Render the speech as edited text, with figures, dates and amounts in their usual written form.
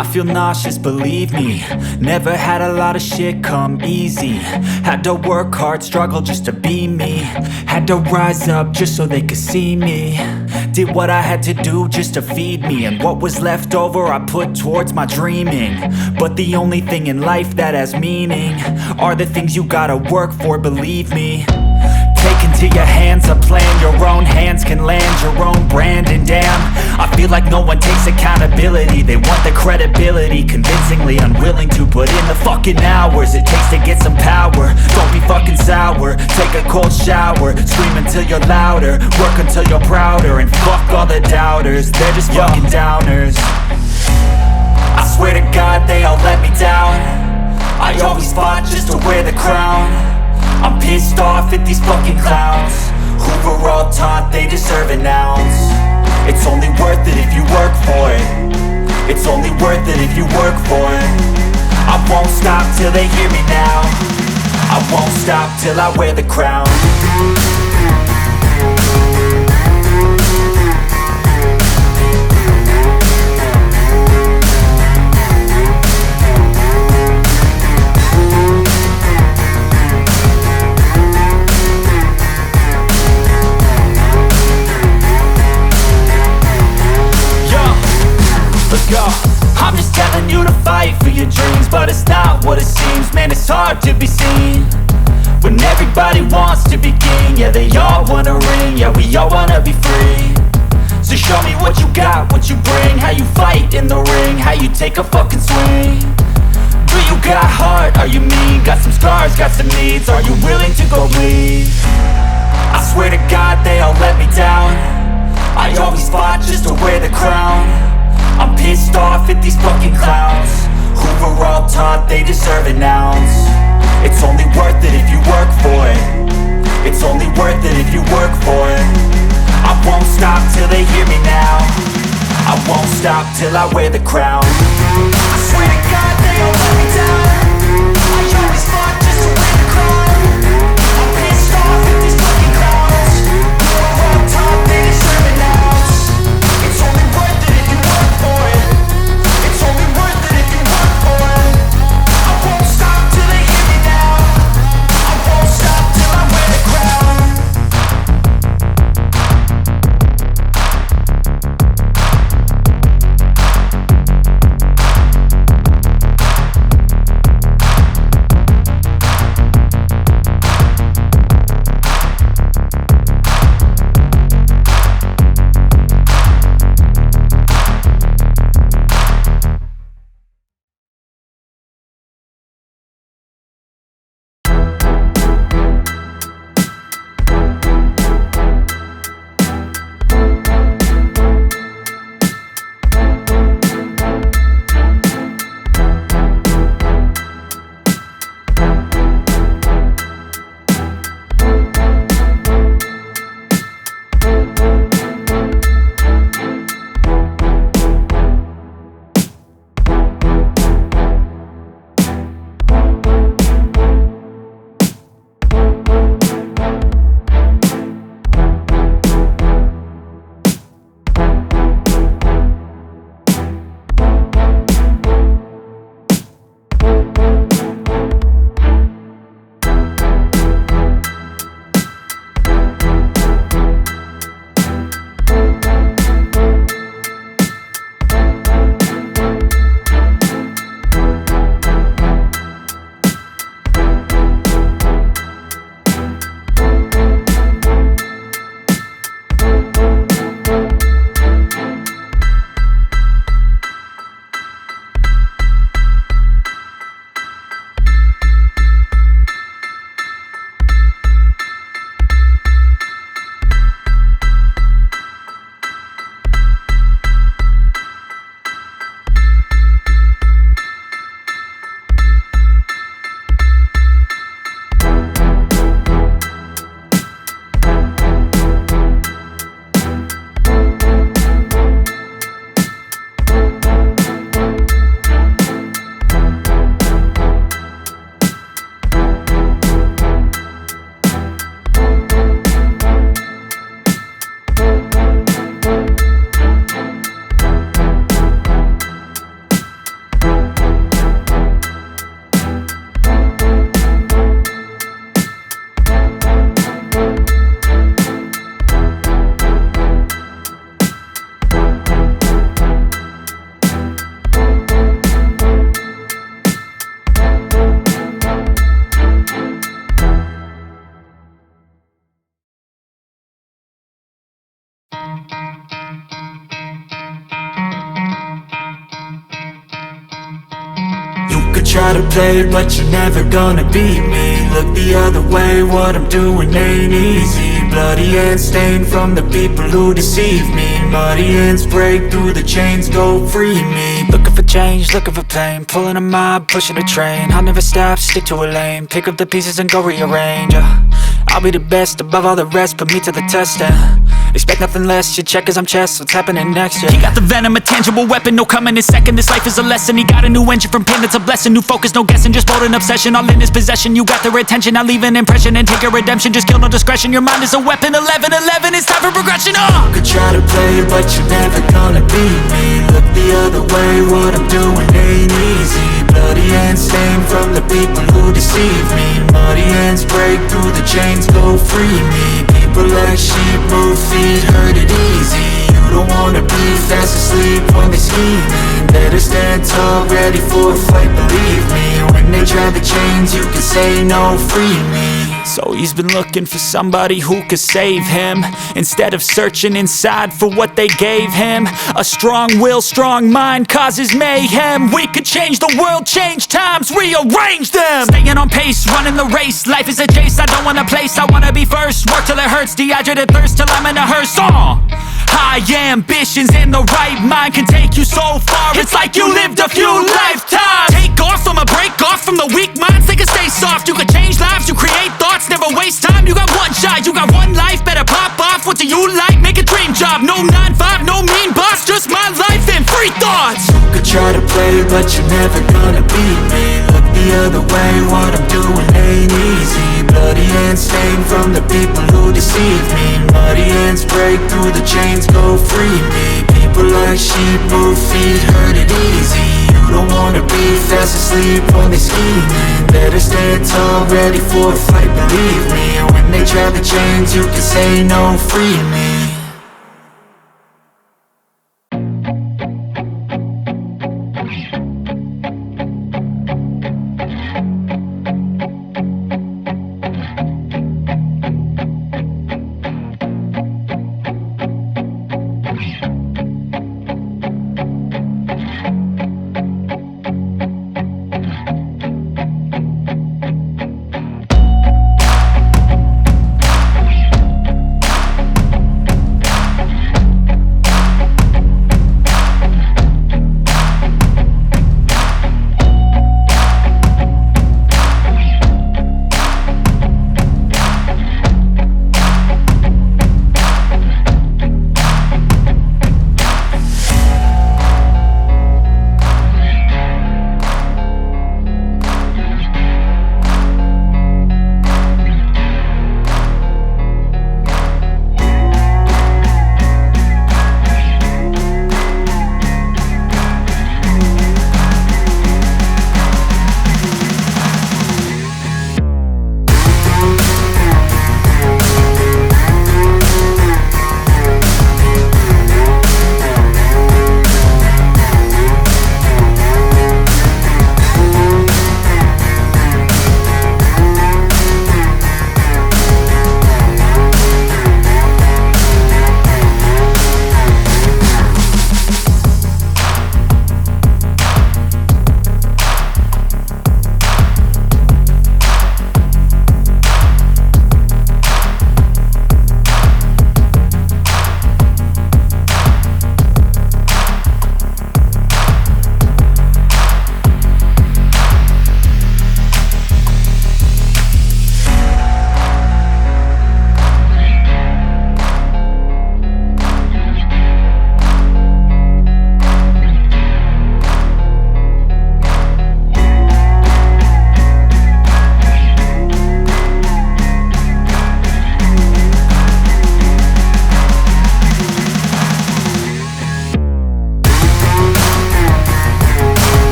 I feel nauseous, believe me. Never had a lot of shit come easy. Had to work hard, struggle just to be me. Had to rise up just so they could see me. Did what I had to do just to feed me, and what was left over I put towards my dreaming. But the only thing in life that has meaning are the things you gotta work for, believe me. Take into your hands a plan, your own hands can land your own brand. And damn, I feel like no one takes accountability. They want the credibility, convincingly unwilling to put in the fucking hours it takes to get some power. Don't be fucking sour, take a cold shower. Scream until you're louder, work until you're prouder. And fuck all the doubters, they're just fucking downers. I swear to God they all let me down. I always fought just to wear the crown. I'm pissed off at these fucking clowns who were all taught they deserve an ounce. It's only worth it if you work for it. It's only worth it if you work for it. I won't stop till they hear me now. I won't stop till I wear the crown. I'm just telling you to fight for your dreams, but it's not what it seems. Man, it's hard to be seen when everybody wants to be king. Yeah, they all wanna ring, yeah, we all wanna be free. So show me what you got, what you bring, how you fight in the ring, how you take a fucking swing. Do you got heart, are you mean? Got some scars, got some needs, are you willing to go bleed? I swear to God they all let me down. I always fought just to wear the crown. I'm pissed off at these fucking clowns who were all taught they deserve an ounce. It's only worth it if you work for it. It's only worth it if you work for it. I won't stop till they hear me now. I won't stop till I wear the crown. I swear to God they all let me down. I always fought just to wear the crown. I'm pissed off at these fucking clowns who were all taught they deserve an ounce. It's only worth it if you work for it. It's only worth it if you work for it. I won't stop till they hear me now. I won't stop till I wear the crown. could try to play, but you're never gonna beat me. Look the other way, what I'm doing ain't easy. Bloody hands stained from the people who deceive me. Muddy hands break through the chains, go free me. Looking for change, looking for pain, pulling a mob, pushing a train. I'll never stop, stick to a lane, pick up the pieces and go rearrange. I'll be the best above all the rest, put me to the test and expect nothing less, your check is I'm chess, what's happening next, yeah. He got the venom, a tangible weapon, no coming in second. This life is a lesson, he got a new engine from pain, it's a blessing. New focus, no guessing, just bold and obsession, all in his possession. You got their attention, I'll leave an impression and take your redemption. Just kill, no discretion, your mind is a weapon. 11-11, it's time for progression, You could try to play, but you're never gonna beat me. Look the other way, what I'm doing ain't easy. Bloody hands stained from the people who deceive me. Muddy hands break through the chains, go free me. People like sheep move feet, hurt it easy. You don't wanna be fast asleep when they scheming. Better stand tall, ready for a fight, believe me. When they try the chains, you can say no, free me. So he's been looking for somebody who could save him, instead of searching inside for what they gave him. A strong will, strong mind causes mayhem. We could change the world, change times, rearrange them. Staying on pace, running the race. Life is a chase, I don't want a place, I wanna be first. Work till it hurts, dehydrated thirst till I'm in a hearse. High ambitions and the right mind can take you so far. It's like you lived a few lifetimes. Take off from a break off from the weak minds, they can stay soft. You can change lives, you create thoughts, never waste time. You got one shot, you got one life, better pop off. What do you like? Make a dream job. No 9-5, no mean boss, just my life and free thoughts. You could try to play, but you're never gonna beat me. Look the other way, what I'm doing ain't easy. Bloody hands stained from the people who deceive me. Muddy hands break through the chains, go free me. People like sheep move feet, hurt it easy. You don't wanna be fast asleep when they scheming. Better stand tall, ready for a fight, believe me. When they try the chains, you can say no, free me.